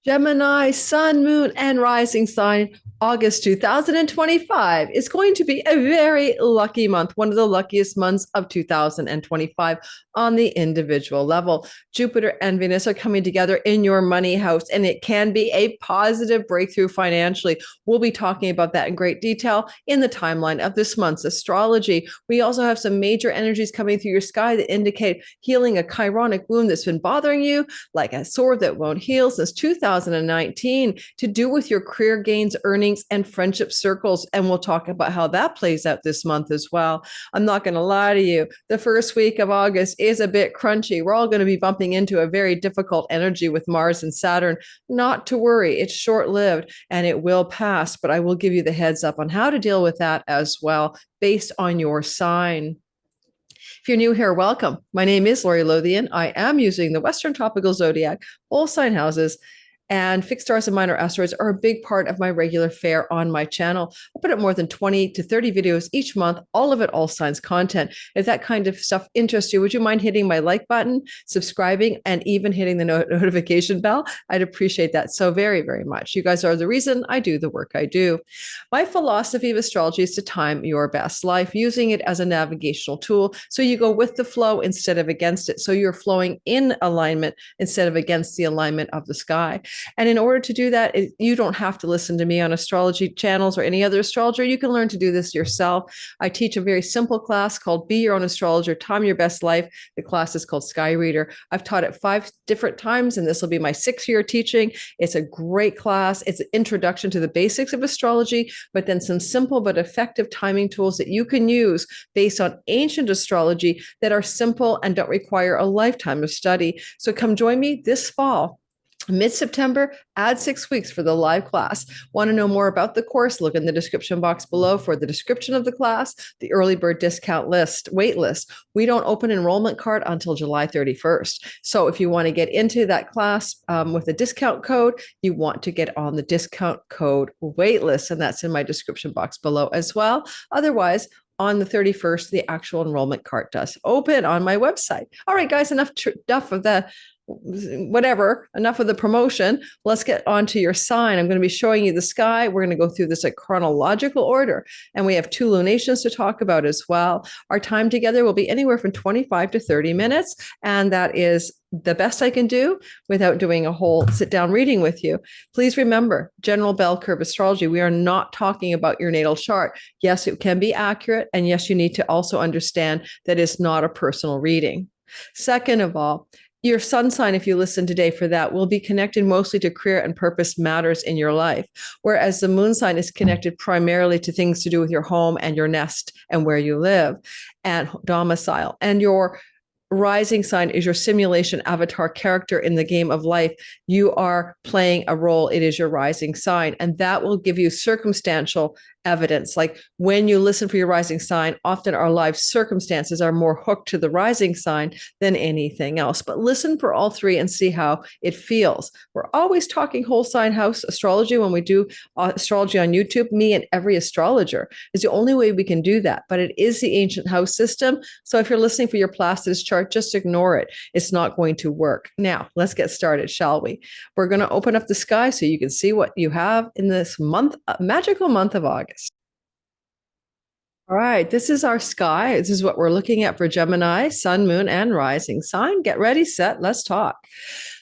Gemini, Sun, Moon, and Rising sign, August 2025 is going to be a very lucky month, one of the luckiest months of 2025 on the individual level. Jupiter and Venus are coming together in your money house, and it can be a positive breakthrough financially. We'll be talking about that in great detail in the timeline of this month's astrology. We also have some major energies coming through your sky that indicate healing a chironic wound that's been bothering you, like a sore that won't heal since 2019, to do with your career gains, earnings, and friendship circles. And we'll talk about how that plays out this month as well. I'm not going to lie to you. The first week of August is a bit crunchy. We're all going to be bumping into a very difficult energy with Mars and Saturn. Not to worry. It's short-lived and it will pass, but I will give you the heads up on how to deal with that as well based on your sign. If you're new here, welcome. My name is Lori Lothian. I am using the Western Tropical Zodiac, whole sign houses, and fixed stars and minor asteroids are a big part of my regular fare on my channel. I put up more than 20 to 30 videos each month, all of it all signs content. If that kind of stuff interests you, would you mind hitting my like button, subscribing, and even hitting the notification bell? I'd appreciate that so very, very much. You guys are the reason I do the work I do. My philosophy of astrology is to time your best life, using it as a navigational tool. So you go with the flow instead of against it. So you're flowing in alignment instead of against the alignment of the sky. And in order to do that, you don't have to listen to me on astrology channels or any other astrologer. You can learn to do this yourself. I teach a very simple class called Be Your Own Astrologer, Time Your Best Life. The class is called Sky Reader. I've taught it 5 different times, and this will be my 6th year teaching. It's a great class. It's an introduction to the basics of astrology, but then some simple but effective timing tools that you can use based on ancient astrology that are simple and don't require a lifetime of study. So come join me this fall. Mid-September, add 6 weeks for the live class. Want to know more about the course? Look in the description box below for the description of the class, the early bird discount list, wait list. We don't open enrollment card until July 31st. So if you want to get into that class with a discount code, you want to get on the discount code wait list, and that's in my description box below as well. Otherwise, on the 31st, the actual enrollment card does open on my website. All right, guys, enough of the enough of the promotion. Let's get on to your sign. I'm going to be showing you the sky. We're going to go through this at chronological order, and we have 2 lunations to talk about as well. Our time together will be anywhere from 25 to 30 minutes, and that is the best I can do without doing a whole sit-down reading with you. Please remember, general bell curve astrology, we are not talking about your natal chart. Yes, it can be accurate, and yes, you need to also understand that it's not a personal reading. Second of all, your sun sign, if you listen today for that, will be connected mostly to career and purpose matters in your life, whereas the moon sign is connected primarily to things to do with your home and your nest and where you live and domicile. And your rising sign is your simulation avatar character in the game of life. You are playing a role. It is your rising sign, and that will give you circumstantial evidence. Like when you listen for your rising sign, often our life circumstances are more hooked to the rising sign than anything else. But listen for all 3 and see how it feels. We're always talking whole sign house astrology when we do astrology on YouTube. Me and every astrologer is the only way we can do that. But it is the ancient house system. So if you're listening for your Placidus chart, just ignore it. It's not going to work. Now, let's get started, shall we? We're going to open up the sky so you can see what you have in this month, magical month of August. All right, this is our sky. This is what we're looking at for Gemini, Sun, Moon, and Rising sign. Get ready, set, let's talk.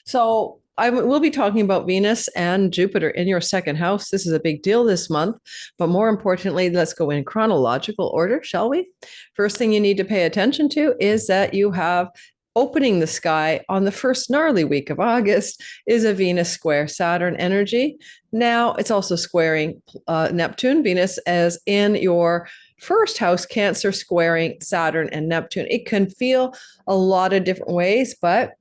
So we'll be talking about Venus and Jupiter in your 2nd house. This is a big deal this month, but more importantly, let's go in chronological order, shall we? First thing you need to pay attention to is that you have opening the sky on the first gnarly week of August is a Venus square Saturn energy. Now it's also squaring Neptune, Venus as in your 1st house, Cancer squaring Saturn and Neptune. It can feel a lot of different ways, but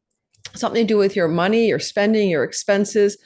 something to do with your money, your spending, your expenses,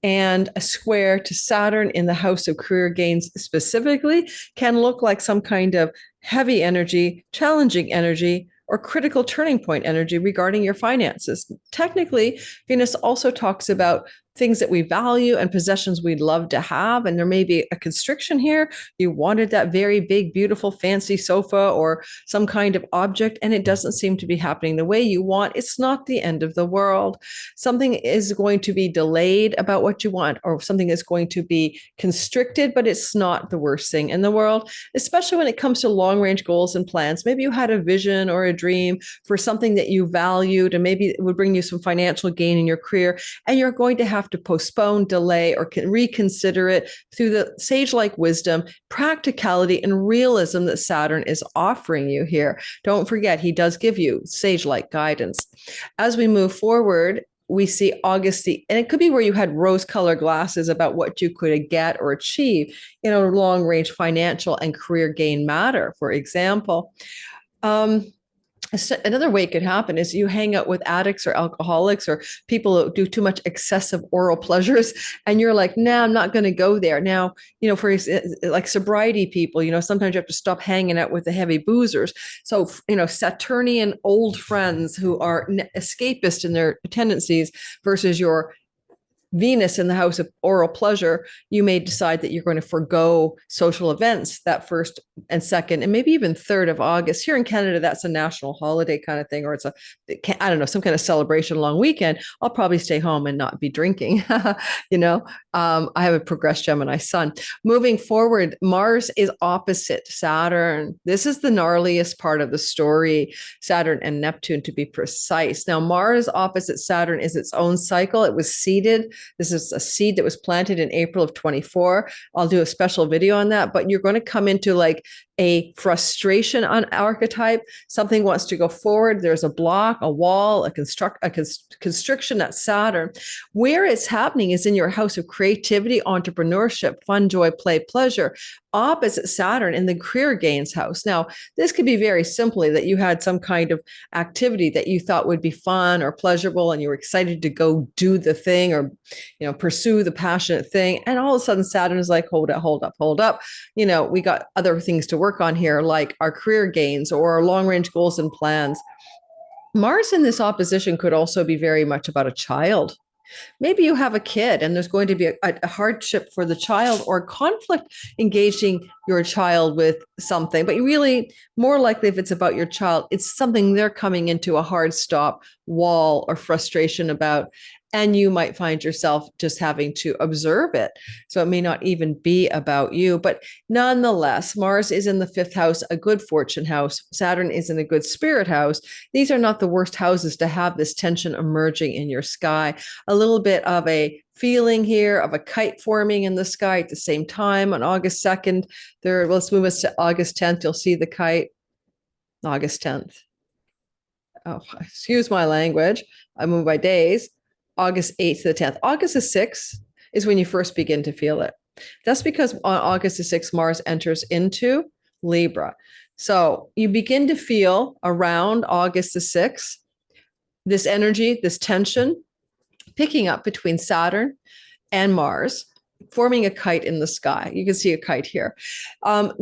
and a square to Saturn in the house of career gains specifically can look like some kind of heavy energy, challenging energy, or critical turning point energy regarding your finances. Technically, Venus also talks about things that we value and possessions we'd love to have. And there may be a constriction here. You wanted that very big, beautiful, fancy sofa or some kind of object, and it doesn't seem to be happening the way you want. It's not the end of the world. Something is going to be delayed about what you want, or something is going to be constricted, but it's not the worst thing in the world, especially when it comes to long range goals and plans. Maybe you had a vision or a dream for something that you valued, and maybe it would bring you some financial gain in your career, and you're going to have to postpone, delay, or reconsider it through the sage-like wisdom, practicality, and realism that Saturn is offering you here. Don't forget, he does give you sage-like guidance. As we move forward, we see August, and it could be where you had rose-colored glasses about what you could get or achieve in a long-range financial and career gain matter, for example. Another way it could happen is you hang out with addicts or alcoholics or people who do too much excessive oral pleasures, and you're like, nah, I'm not going to go there. Now, for like sobriety people, sometimes you have to stop hanging out with the heavy boozers. So, Saturnian old friends who are escapist in their tendencies versus your Venus in the house of oral pleasure, you may decide that you're going to forego social events that 1st and 2nd and maybe even 3rd of August. Here in Canada, that's a national holiday kind of thing, or it's I don't know, some kind of celebration, long weekend. I'll probably stay home and not be drinking. I have a progressed Gemini sun. Moving forward, Mars is opposite Saturn. This is the gnarliest part of the story, Saturn and Neptune to be precise. Now, Mars opposite Saturn is its own cycle. It was seeded. This is a seed that was planted in April of 24. I'll do a special video on that, but you're going to come into like a frustration on archetype. Something wants to go forward. There's a block, a wall, a constriction. That's Saturn. Where it's happening is in your house of creativity, entrepreneurship, fun, joy, play, pleasure, opposite Saturn in the career gains house. Now, this could be very simply that you had some kind of activity that you thought would be fun or pleasurable, and you were excited to go do the thing or, pursue the passionate thing. And all of a sudden, Saturn is like, hold up. We got other things to work on here, like our career gains or our long-range goals and plans. Mars in this opposition could also be very much about a child. Maybe you have a kid and there's going to be a hardship for the child or conflict engaging your child with something, but really more likely if it's about your child, it's something they're coming into a hard stop, wall, or frustration about. And you might find yourself just having to observe it. So it may not even be about you. But nonetheless, Mars is in the 5th house, a good fortune house. Saturn is in a good spirit house. These are not the worst houses to have this tension emerging in your sky. A little bit of a feeling here of a kite forming in the sky at the same time on August 2nd. Let's move us to August 10th. You'll see the kite. August 10th. Oh, excuse my language. I move by days. August 8th to the 10th. August the 6th is when you first begin to feel it. That's because on August the 6th, Mars enters into Libra. So you begin to feel around August the 6th, this energy, this tension picking up between Saturn and Mars, forming a kite in the sky. You can see a kite here.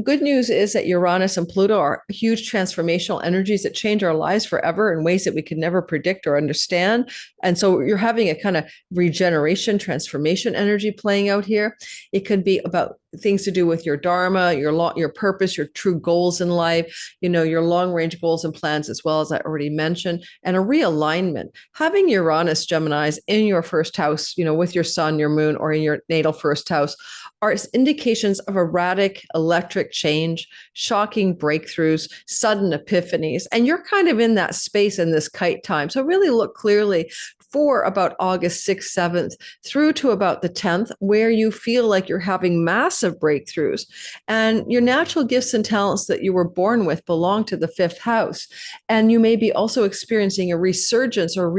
Good news is that Uranus and Pluto are huge transformational energies that change our lives forever in ways that we could never predict or understand. And so you're having a kind of regeneration, transformation energy playing out here. It could be about things to do with your dharma, your purpose, your true goals in life, your long range goals and plans, as well as I already mentioned, and a realignment. Having Uranus, Geminis in your 1st house, with your sun, your moon, or in your natal 1st house are indications of erratic electric change, shocking breakthroughs, sudden epiphanies. And you're kind of in that space in this kite time. So really look clearly for about August 6th, 7th through to about the 10th, where you feel like you're having massive breakthroughs. And your natural gifts and talents that you were born with belong to the 5th house. And you may be also experiencing a resurgence or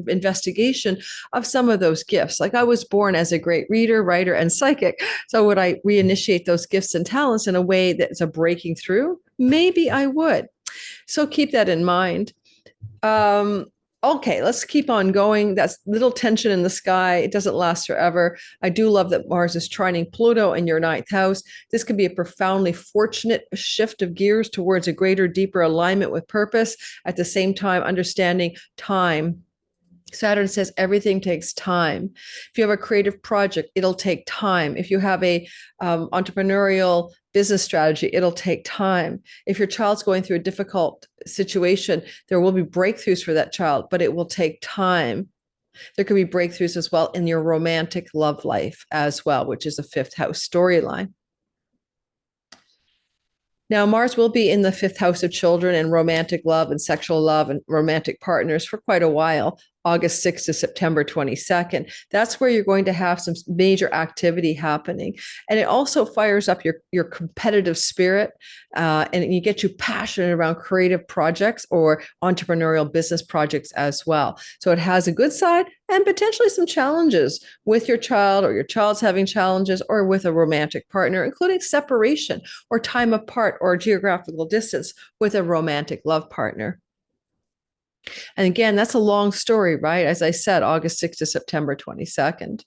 investigation of some of those gifts. Like I was born as a great reader, writer, and psychic. So would I reinitiate those gifts and talents in a way that's a breaking through? Maybe I would. So keep that in mind. Okay, let's keep on going. That's little tension in the sky. It doesn't last forever. I do love that Mars is trining Pluto in your 9th house. This could be a profoundly fortunate shift of gears towards a greater, deeper alignment with purpose. At the same time, understanding time Saturn says everything takes time. If you have a creative project, it'll take time. If you have a entrepreneurial business strategy, it'll take time. If your child's going through a difficult situation, there will be breakthroughs for that child, but it will take time. There could be breakthroughs as well in your romantic love life as well, which is a fifth house storyline. Now, Mars will be in the fifth house of children and romantic love and sexual love and romantic partners for quite a while, August 6th to September 22nd. That's where you're going to have some major activity happening. And it also fires up your competitive spirit, and you get you passionate around creative projects or entrepreneurial business projects as well. So it has a good side and potentially some challenges with your child, or your child's having challenges, or with a romantic partner, including separation or time apart or geographical distance with a romantic love partner. And again, that's a long story, right? As I said, August 6th to September 22nd.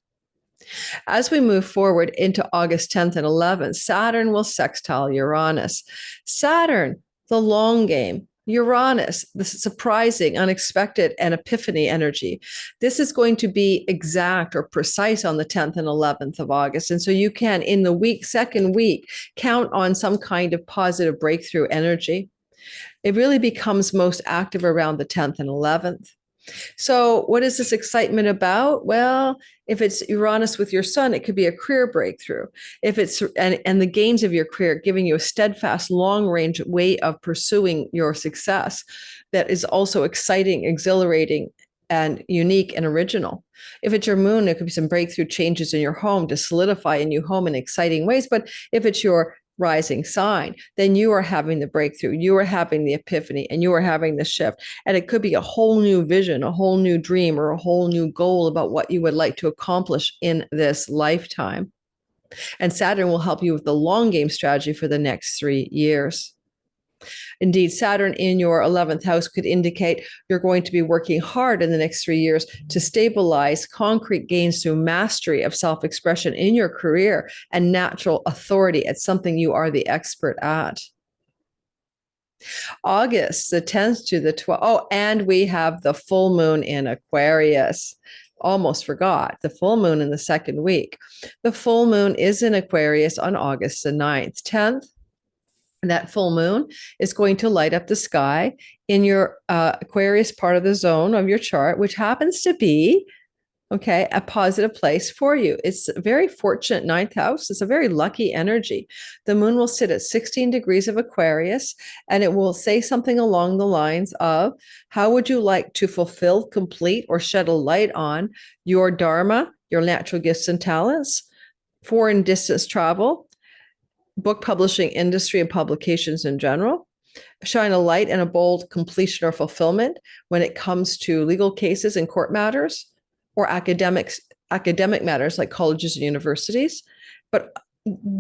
As we move forward into August 10th and 11th, Saturn will sextile Uranus. Saturn, the long game. Uranus, the surprising, unexpected, and epiphany energy. This is going to be exact or precise on the 10th and 11th of August. And so you can, in the second week, count on some kind of positive breakthrough energy. It really becomes most active around the 10th and 11th. So what is this excitement about? Well, if it's Uranus with your sun, it could be a career breakthrough. If it's and the gains of your career, giving you a steadfast, long-range way of pursuing your success that is also exciting, exhilarating, and unique and original. If it's your moon, it could be some breakthrough changes in your home to solidify a new home in exciting ways. But if it's your rising sign, then you are having the breakthrough, you are having the epiphany, and you are having the shift. And it could be a whole new vision, a whole new dream, or a whole new goal about what you would like to accomplish in this lifetime. And Saturn will help you with the long game strategy for the next 3 years. Indeed, Saturn in your 11th house could indicate you're going to be working hard in the next 3 years to stabilize concrete gains through mastery of self-expression in your career and natural authority at something you are the expert at. August, the 10th to the 12th. Oh, and we have the full moon in Aquarius. Almost forgot the full moon in the second week. The full moon is in Aquarius on August the 9th, 10th. That full moon is going to light up the sky in your Aquarius part of the zone of your chart, which happens to be, okay, a positive place for you. It's a very fortunate ninth house. It's a very lucky energy. The moon will sit at 16 degrees of Aquarius, and it will say something along the lines of, how would you like to fulfill, complete, or shed a light on your dharma, your natural gifts and talents, foreign distance travel, book publishing industry and publications in general, shine a light and a bold completion or fulfillment when it comes to legal cases and court matters, or academic matters like colleges and universities. But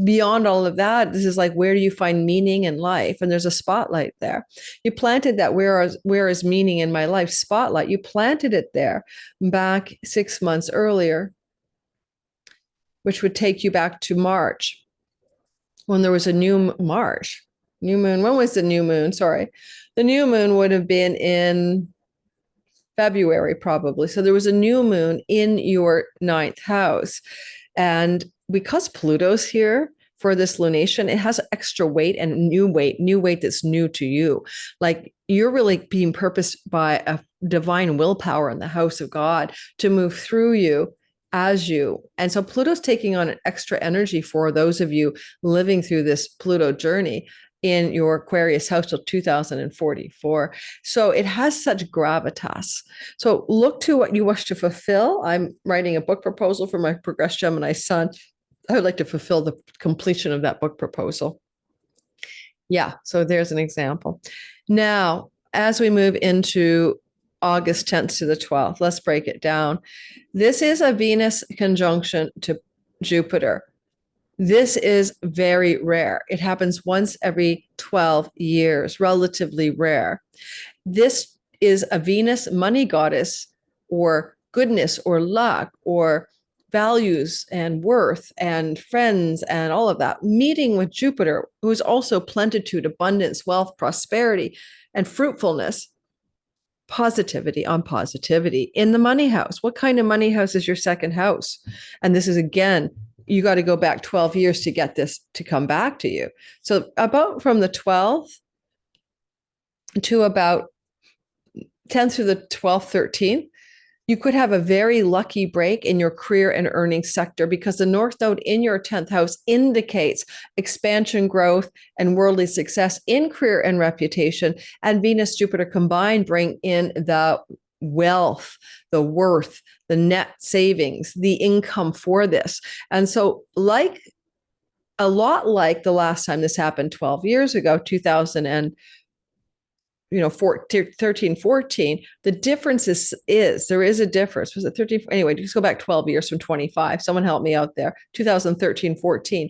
beyond all of that, this is like, where do you find meaning in life? And there's a spotlight there. You planted that where is meaning in my life spotlight. You planted it there back 6 months earlier, which would take you back to March, when there was a new moon. When was the new moon? Sorry. The new moon would have been in February, probably. So there was a new moon in your ninth house. And because Pluto's here for this lunation, it has extra weight and new weight that's new to you. Like, you're really being purposed by a divine willpower in the house of God to move through you as you. And so Pluto's taking on an extra energy for those of you living through this Pluto journey in your Aquarius house till 2044. So it has such gravitas. So look to what you wish to fulfill. I'm writing a book proposal for my Progress Gemini son. I would like to fulfill the completion of that book proposal. Yeah, so there's an example. Now, as we move into August 10th to the 12th, let's break it down. This is a Venus conjunction to Jupiter. This is very rare. It happens once every 12 years, relatively rare. This is a Venus money goddess, or goodness, or luck, or values and worth and friends and all of that, meeting with Jupiter, who is also plenitude, abundance, wealth, prosperity, and fruitfulness. positivity on positivity. In the money house, what kind of money house is your second house? And this is, again, you got to go back 12 years to get this to come back to you. So about from the 12th to about 10th through the 12th, 13th, you could have a very lucky break in your career and earnings sector because the North Node in your 10th house indicates expansion, growth, and worldly success in career and reputation. And Venus, Jupiter combined bring in the wealth, the worth, the net savings, the income for this. And so, like a lot like the last time this happened 12 years ago, 2000 and 13, 14, the difference is there is a difference. Was it 13? Anyway, just go back 12 years from 25. Someone help me out there. 2013, 14.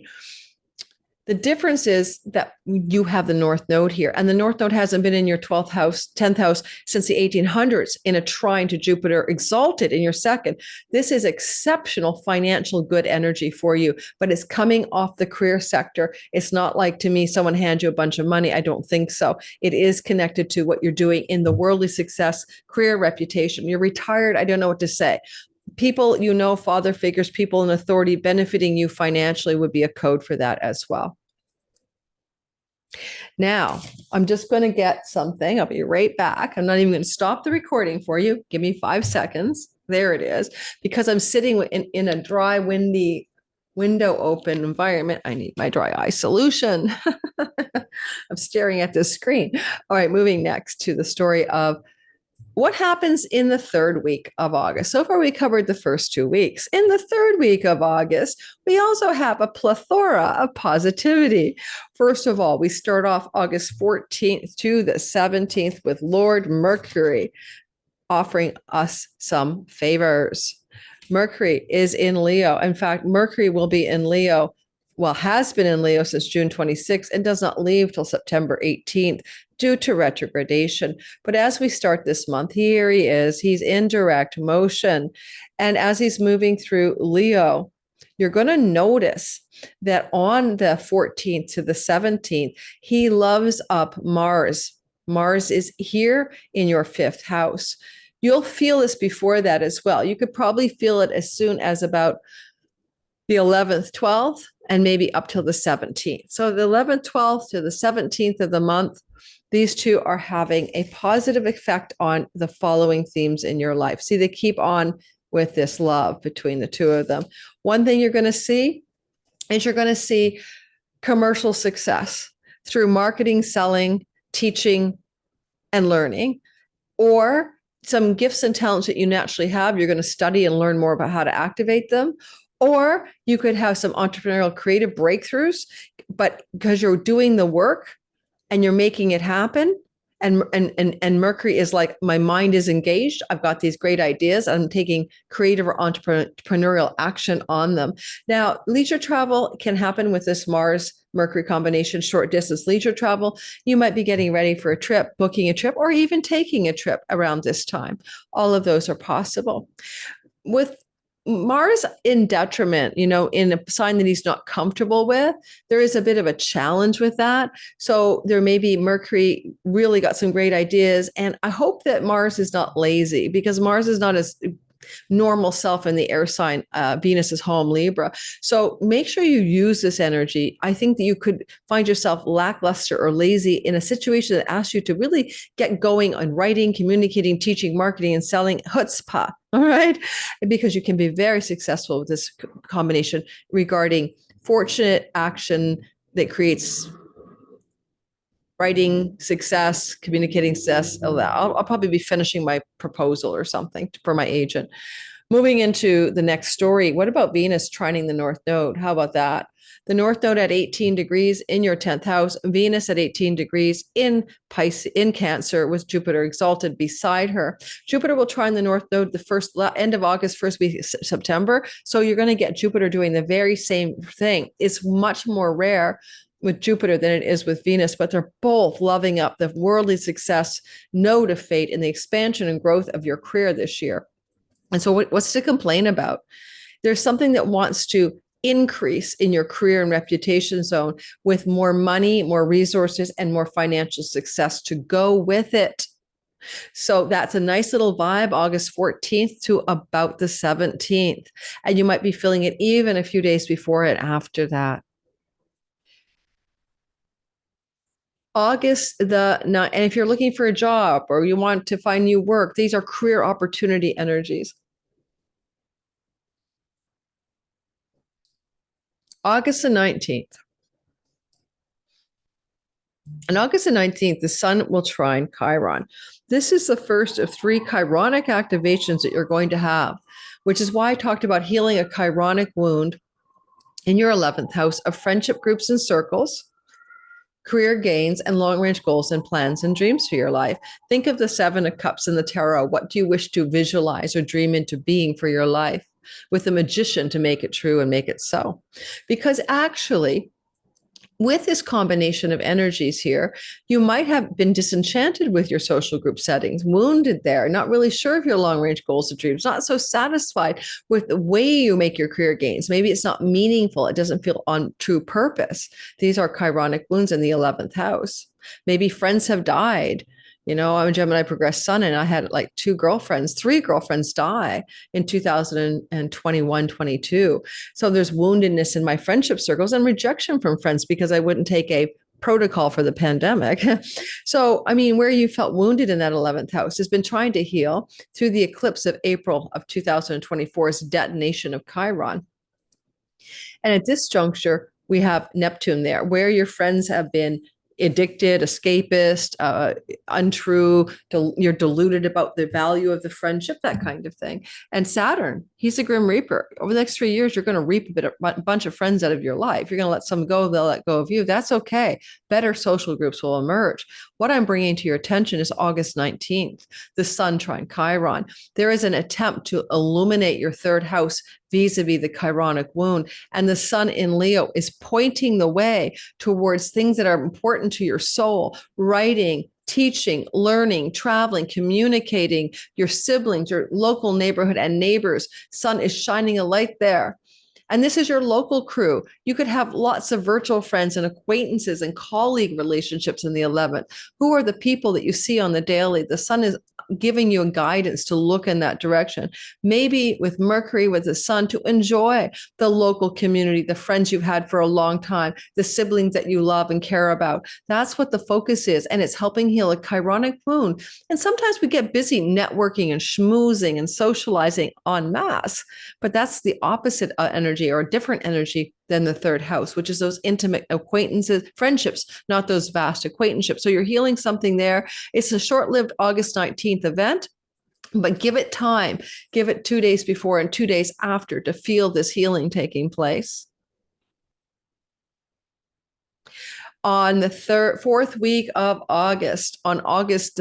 The difference is that you have the North Node here, and the North Node hasn't been in your 12th house, 10th house since the 1800s in a trine to Jupiter exalted in your second. This is exceptional financial good energy for you, but it's coming off the career sector. It's not like, to me, someone hands you a bunch of money. I don't think so. It is connected to what you're doing in the worldly success, career, reputation. You're retired. I don't know what to say. People, father figures, people in authority benefiting you financially would be a code for that as well. Now, I'm just going to get something. I'll be right back. I'm not even going to stop the recording for you. Give me 5 seconds. There it is. Because I'm sitting in a dry, windy, window open environment, I need my dry eye solution. I'm staring at this screen. All right, moving next to the story of what happens in the third week of August. So far, we covered the first 2 weeks. In the third week of August, we also have a plethora of positivity. First of all, we start off August 14th to the 17th with Lord Mercury offering us some favors. Mercury is in Leo. In fact, Mercury will be in Leo, has been in Leo since June 26th and does not leave till September 18th due to retrogradation. But as we start this month, here he is. He's in direct motion. And as he's moving through Leo, you're going to notice that on the 14th to the 17th, he loves up Mars. Mars is here in your 5th house. You'll feel this before that as well. You could probably feel it as soon as about the 11th, 12th, and maybe up till the 17th. So the 11th, 12th to the 17th of the month, these two are having a positive effect on the following themes in your life. See, they keep on with this love between the two of them. One thing you're going to see is you're going to see commercial success through marketing, selling, teaching, and learning, or some gifts and talents that you naturally have. You're going to study and learn more about how to activate them. Or you could have some entrepreneurial creative breakthroughs, but because you're doing the work and you're making it happen. And Mercury is like, my mind is engaged. I've got these great ideas. I'm taking creative or entrepreneurial action on them. Now, leisure travel can happen with this Mars Mercury combination, short distance leisure travel. You might be getting ready for a trip, booking a trip, or even taking a trip around this time. All of those are possible. With Mars in detriment, in a sign that he's not comfortable with, there is a bit of a challenge with that. So there may be Mercury really got some great ideas. And I hope that Mars is not lazy, because Mars is not as normal self in the air sign. Venus is home, Libra. So make sure you use this energy. I think that you could find yourself lackluster or lazy in a situation that asks you to really get going on writing, communicating, teaching, marketing, and selling. Chutzpah. All right. Because you can be very successful with this combination regarding fortunate action that creates writing success, communicating success. I'll probably be finishing my proposal or something for my agent. Moving into the next story. What about Venus trining the North Node? How about that? The North Node at 18 degrees in your 10th house, Venus at 18 degrees in Pisces, in Cancer, with Jupiter exalted beside her. Jupiter will trine the North Node the end of August, first week of September. So you're going to get Jupiter doing the very same thing. It's much more rare with Jupiter than it is with Venus, but they're both loving up the worldly success node of fate in the expansion and growth of your career this year. And so what's to complain about? There's something that wants to increase in your career and reputation zone with more money, more resources, and more financial success to go with it. So that's a nice little vibe, August 14th to about the 17th. And you might be feeling it even a few days before and after that. August and if you're looking for a job or you want to find new work, these are career opportunity energies. August the 19th. On August the 19th, the sun will trine Chiron. This is the first of 3 chironic activations that you're going to have, which is why I talked about healing a chironic wound in your 11th house of friendship groups and circles, career gains, and long-range goals and plans and dreams for your life. Think of the 7 of Cups in the tarot. What do you wish to visualize or dream into being for your life? With the magician to make it true and make it so. Because actually, with this combination of energies here, you might have been disenchanted with your social group settings, wounded there, not really sure of your long-range goals and dreams, not so satisfied with the way you make your career gains. Maybe it's not meaningful. It doesn't feel on true purpose. These are chironic wounds in the 11th house. Maybe friends have died. I'm a Gemini progressed sun, and I had like 3 girlfriends die in 2021, 22. So there's woundedness in my friendship circles and rejection from friends because I wouldn't take a protocol for the pandemic. So, where you felt wounded in that 11th house has been trying to heal through the eclipse of April of 2024's detonation of Chiron. And at this juncture, we have Neptune there, where your friends have been addicted, escapist, untrue, you're deluded about the value of the friendship, that kind of thing. And Saturn, he's a grim reaper. Over the next 3 years, you're going to reap a bunch of friends out of your life. You're going to let some go, they'll let go of you. That's okay. Better social groups will emerge. What I'm bringing to your attention is August 19th, the sun trine Chiron. There is an attempt to illuminate your 3rd house vis-a-vis the chironic wound. And the sun in Leo is pointing the way towards things that are important to your soul: writing, teaching, learning, traveling, communicating, your siblings, your local neighborhood and neighbors. Sun is shining a light there. And this is your local crew. You could have lots of virtual friends and acquaintances and colleague relationships in the 11th. Who are the people that you see on the daily? The sun is giving you a guidance to look in that direction. Maybe with Mercury, with the sun, to enjoy the local community, the friends you've had for a long time, the siblings that you love and care about. That's what the focus is. And it's helping heal a chironic wound. And sometimes we get busy networking and schmoozing and socializing en masse, but that's the opposite energy, or a different energy than the 3rd house, which is those intimate acquaintances, friendships, not those vast acquaintanceships. So you're healing something there. It's a short-lived August 19th event, but give it time. Give it 2 days before and 2 days after to feel this healing taking place. On the 4th week of August, on August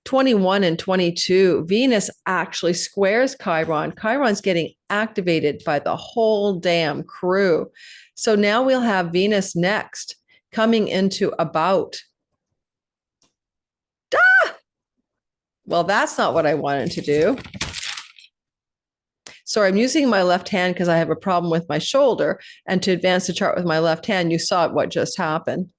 21 and 22, Venus actually squares Chiron. Chiron's getting activated by the whole damn crew. So now we'll have Venus next, coming into about. Well, that's not what I wanted to do. So I'm using my left hand because I have a problem with my shoulder. And to advance the chart with my left hand, you saw what just happened.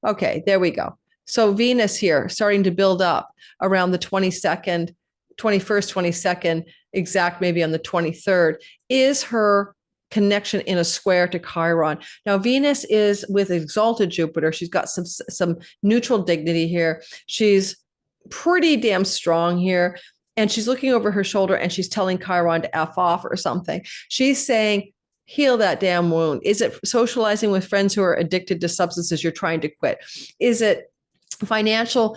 Okay, there we go. So Venus here starting to build up around the 21st, 22nd, exact maybe on the 23rd, is her connection in a square to Chiron. Now, Venus is with exalted Jupiter. She's got some neutral dignity here. She's pretty damn strong here. And she's looking over her shoulder and she's telling Chiron to F off or something. She's saying, heal that damn wound. Is it socializing with friends who are addicted to substances you're trying to quit? Is it financial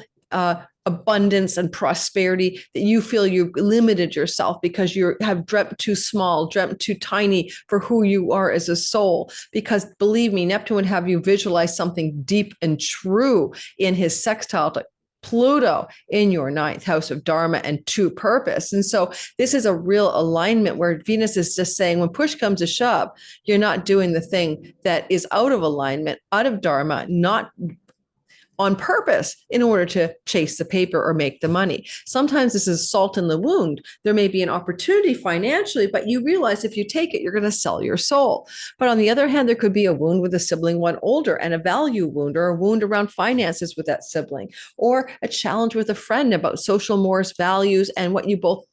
abundance and prosperity that you feel you've limited yourself because you have dreamt too small, dreamt too tiny for who you are as a soul? Because believe me, Neptune would have you visualize something deep and true in his sextile to Pluto in your 9th house of Dharma and to purpose. And so this is a real alignment where Venus is just saying, when push comes to shove, you're not doing the thing that is out of alignment, out of Dharma, not on purpose in order to chase the paper or make the money. Sometimes this is salt in the wound. There may be an opportunity financially, but you realize if you take it, you're going to sell your soul. But on the other hand, there could be a wound with a sibling one older and a value wound, or a wound around finances with that sibling, or a challenge with a friend about social mores, values, and what you both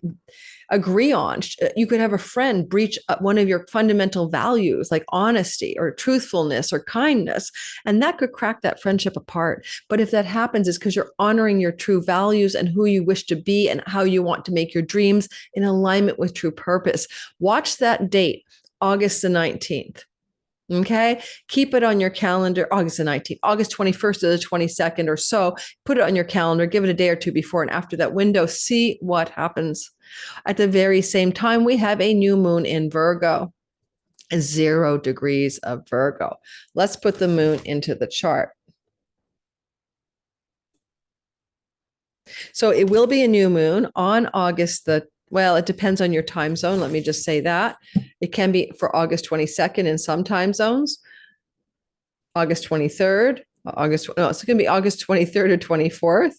agree on. You could have a friend breach one of your fundamental values, like honesty or truthfulness or kindness, and that could crack that friendship apart. But if that happens, it's because you're honoring your true values and who you wish to be and how you want to make your dreams in alignment with true purpose. Watch that date, August the 19th. Okay, keep it on your calendar, August the 19th, August 21st to the 22nd or so. Put it on your calendar, give it a day or two before and after that window, see what happens. At the very same time, we have a new moon in Virgo, 0 degrees of Virgo. Let's put the moon into the chart. So it will be a new moon on August the, well, it depends on your time zone. Let me just say that. It can be for August 22nd in some time zones, August 23rd, it's going to be August 23rd or 24th.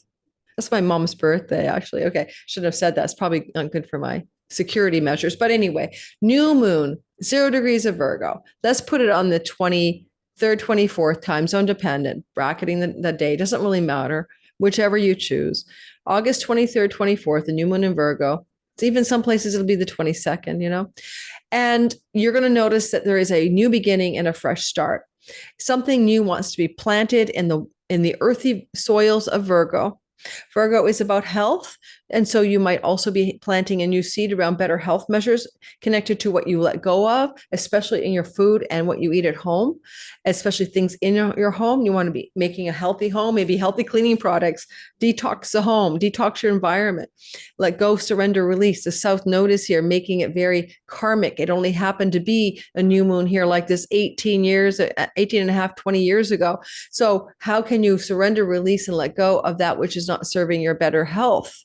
That's my mom's birthday, actually. Okay, shouldn't have said that. It's probably not good for my security measures. But anyway, new moon, 0 degrees of Virgo. Let's put it on the 23rd, 24th, time zone dependent, bracketing the day. Doesn't really matter, whichever you choose. August 23rd, 24th, the new moon in Virgo. It's even some places it'll be the 22nd, you know. And you're going to notice that there is a new beginning and a fresh start. Something new wants to be planted in the earthy soils of Virgo. Virgo is about health. And so you might also be planting a new seed around better health measures connected to what you let go of, especially in your food and what you eat at home, especially things in your home. You want to be making a healthy home, maybe healthy cleaning products, detox the home, detox your environment, let go, surrender, release. The South Node is here, making it very karmic. It only happened to be a new moon here like this 18 and a half, 20 years ago. So how can you surrender, release, and let go of that which is not serving your better health?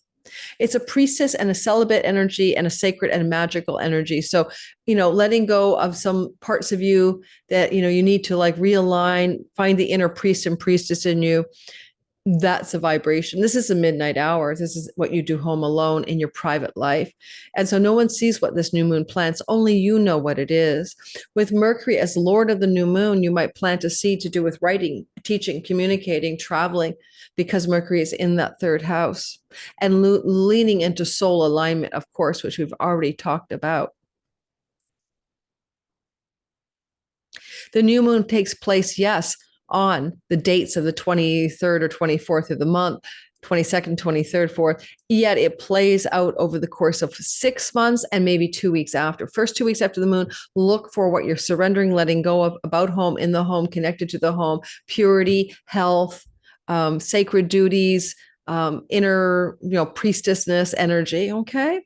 It's a priestess and a celibate energy and a sacred and magical energy. So, letting go of some parts of you that, you need to like realign, find the inner priest and priestess in you. That's a vibration. This is the midnight hour. This is what you do home alone in your private life. And so no one sees what this new moon plants. Only you know what it is. With Mercury as Lord of the new moon, you might plant a seed to do with writing, teaching, communicating, traveling, because Mercury is in that third house, and leaning into soul alignment, of course, which we've already talked about. The new moon takes place, yes, on the dates of the 23rd or 24th of the month, 22nd, 23rd, 4th, yet it plays out over the course of 6 months and maybe 2 weeks after. First 2 weeks after the moon, look for what you're surrendering, letting go of, about home, in the home, connected to the home, purity, health, sacred duties, inner, priestessness energy, okay?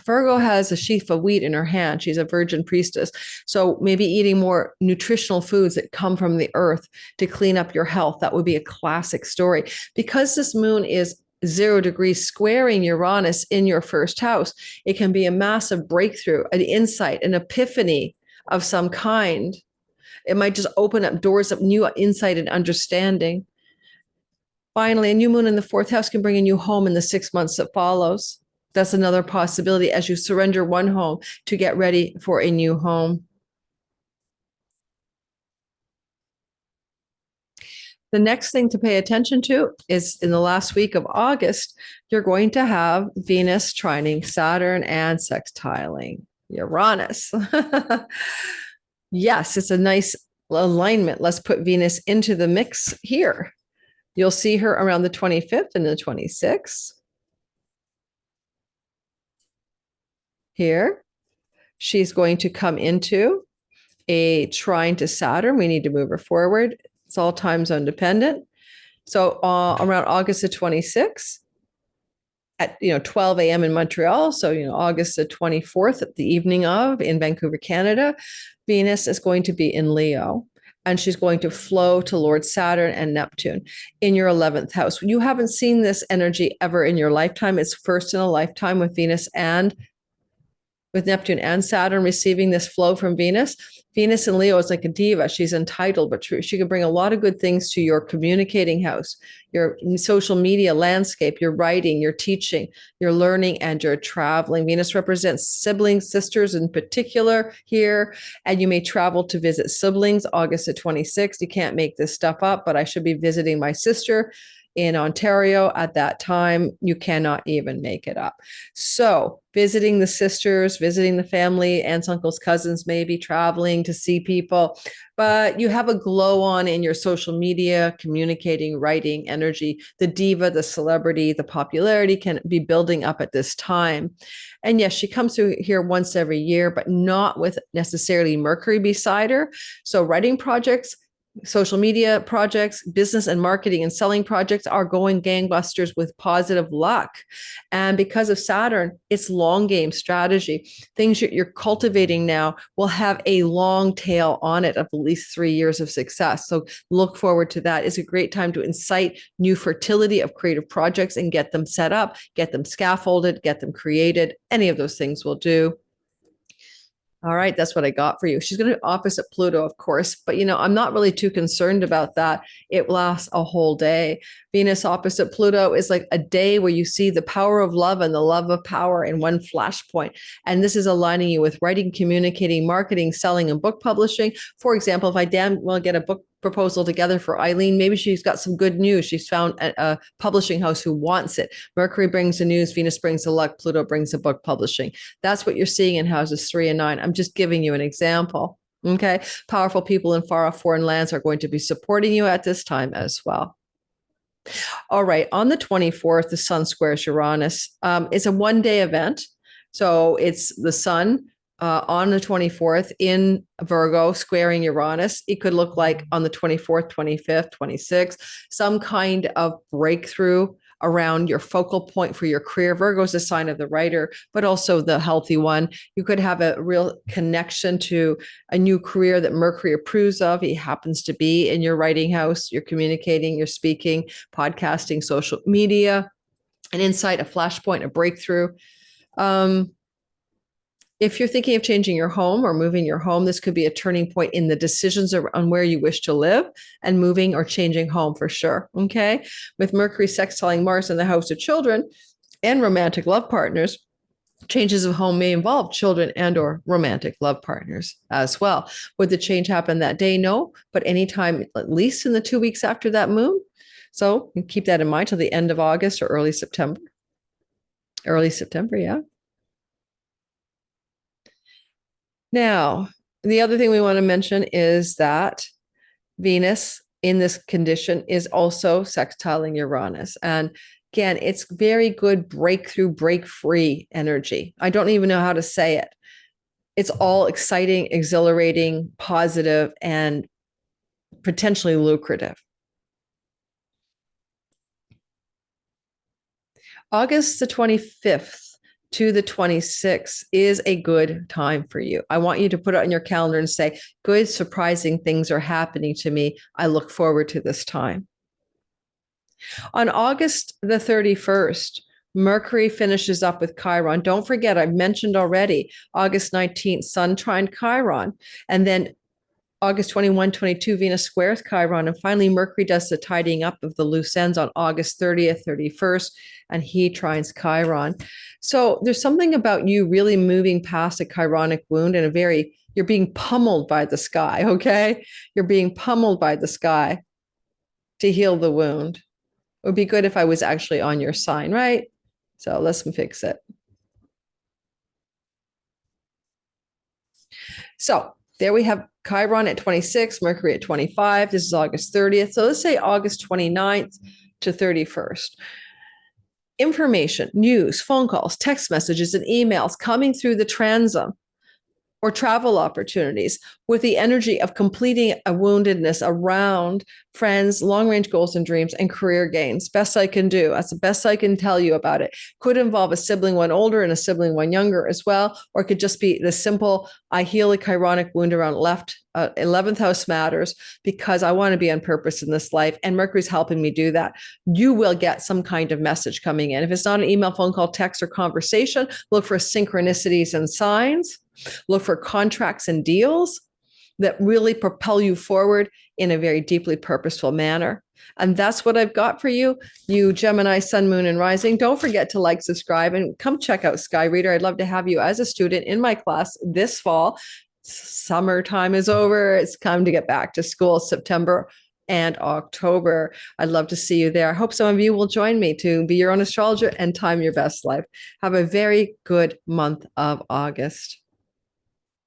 Virgo has a sheaf of wheat in her hand. She's a virgin priestess. So maybe eating more nutritional foods that come from the earth to clean up your health. That would be a classic story. Because this moon is 0 degrees squaring Uranus in your first house, it can be a massive breakthrough, an insight, an epiphany of some kind. It might just open up doors of new insight and understanding. Finally, a new moon in the 4th house can bring a new home in the 6 months that follows. That's another possibility as you surrender one home to get ready for a new home. The next thing to pay attention to is in the last week of August, you're going to have Venus trining Saturn and sextiling Uranus. Yes, it's a nice alignment. Let's put Venus into the mix here. You'll see her around the 25th and the 26th. Here, she's going to come into a trine to Saturn. We need to move her forward. It's all time zone dependent. So around August the 26th at 12 a.m. in Montreal. So August the 24th at the evening of in Vancouver, Canada, Venus is going to be in Leo. And she's going to flow to Lord Saturn and Neptune in your 11th house. You haven't seen this energy ever in your lifetime. It's first in a lifetime with Venus and with Neptune and Saturn receiving this flow from Venus. Venus in Leo is like a diva. She's entitled, but she can bring a lot of good things to your communicating house, your social media landscape, your writing, your teaching, your learning, and your traveling. Venus represents siblings, sisters in particular here, and you may travel to visit siblings August the 26th. You can't make this stuff up, but I should be visiting my sister in Ontario at that time. You cannot even make it up. So visiting the sisters, visiting the family, aunts, uncles, cousins, maybe traveling to see people, but you have a glow on in your social media, communicating, writing, energy. The diva, the celebrity, the popularity can be building up at this time. And yes, she comes through here once every year, but not with necessarily Mercury beside her. So writing projects, social media projects, business and marketing and selling projects are going gangbusters with positive luck. And because of Saturn, it's long game strategy. Things you're cultivating now will have a long tail on it of at least 3 years of success. So look forward to that. It's a great time to incite new fertility of creative projects and get them set up, get them scaffolded, get them created. Any of those things will do. All right, that's what I got for you. She's going to opposite Pluto, of course, but I'm not really too concerned about that. It lasts a whole day. Venus opposite Pluto is like a day where you see the power of love and the love of power in one flashpoint. And this is aligning you with writing, communicating, marketing, selling, and book publishing. For example, if I damn well get a book proposal together for Eileen, maybe she's got some good news. She's found a publishing house who wants it. Mercury brings the news, Venus brings the luck, Pluto brings the book publishing. That's what you're seeing in houses 3 and 9. I'm just giving you an example. Okay. Powerful people in far off foreign lands are going to be supporting you at this time as well. All right. On the 24th, the sun squares Uranus. It's a one-day event. So it's the sun on the 24th in Virgo squaring Uranus. It could look like on the 24th, 25th, 26th, some kind of breakthrough around your focal point for your career. Virgo is a sign of the writer, but also the healthy one. You could have a real connection to a new career that Mercury approves of. He happens to be in your writing house. You're communicating, you're speaking, podcasting, social media, an insight, a flashpoint, a breakthrough. If you're thinking of changing your home or moving your home, this could be a turning point in the decisions on where you wish to live and moving or changing home for sure. Okay. With Mercury sextiling Mars in the house of children and romantic love partners, changes of home may involve children and or romantic love partners as well. Would the change happen that day? No, but anytime, at least in the 2 weeks after that moon. So keep that in mind till the end of August or early September. Early September, yeah. Now, the other thing we want to mention is that Venus in this condition is also sextiling Uranus. And again, it's very good breakthrough, break free energy. I don't even know how to say it. It's all exciting, exhilarating, positive, and potentially lucrative. August the 25th to the 26th is a good time for you. I want you to put it on your calendar and say, good, surprising things are happening to me. I look forward to this time. On August the 31st, Mercury finishes up with Chiron. Don't forget, I've mentioned already, August 19th, Sun trine Chiron. And then August 21, 22, Venus squares Chiron. And finally, Mercury does the tidying up of the loose ends on August 30th, 31st, and he trines Chiron. So there's something about you really moving past a chironic wound and you're being pummeled by the sky, okay? You're being pummeled by the sky to heal the wound. It would be good if I was actually on your sign, right? So let's fix it. So there we have Chiron at 26, Mercury at 25. This is August 30th. So let's say August 29th to 31st. Information, news, phone calls, text messages, and emails coming through the transom or travel opportunities, with the energy of completing a woundedness around friends, long-range goals and dreams, and career gains. Best I can do. That's the best I can tell you about it. Could involve a sibling one older and a sibling one younger as well, or it could just be the simple, I heal a chironic wound around 11th house matters because I want to be on purpose in this life, and Mercury's helping me do that. You will get some kind of message coming in. If it's not an email, phone call, text, or conversation, look for synchronicities and signs. Look for contracts and deals that really propel you forward in a very deeply purposeful manner. And that's what I've got for you, you Gemini, Sun, Moon, and Rising. Don't forget to like, subscribe, and come check out Sky Reader. I'd love to have you as a student in my class this fall. Summertime is over. It's time to get back to school, September and October. I'd love to see you there. I hope some of you will join me to be your own astrologer and time your best life. Have a very good month of August.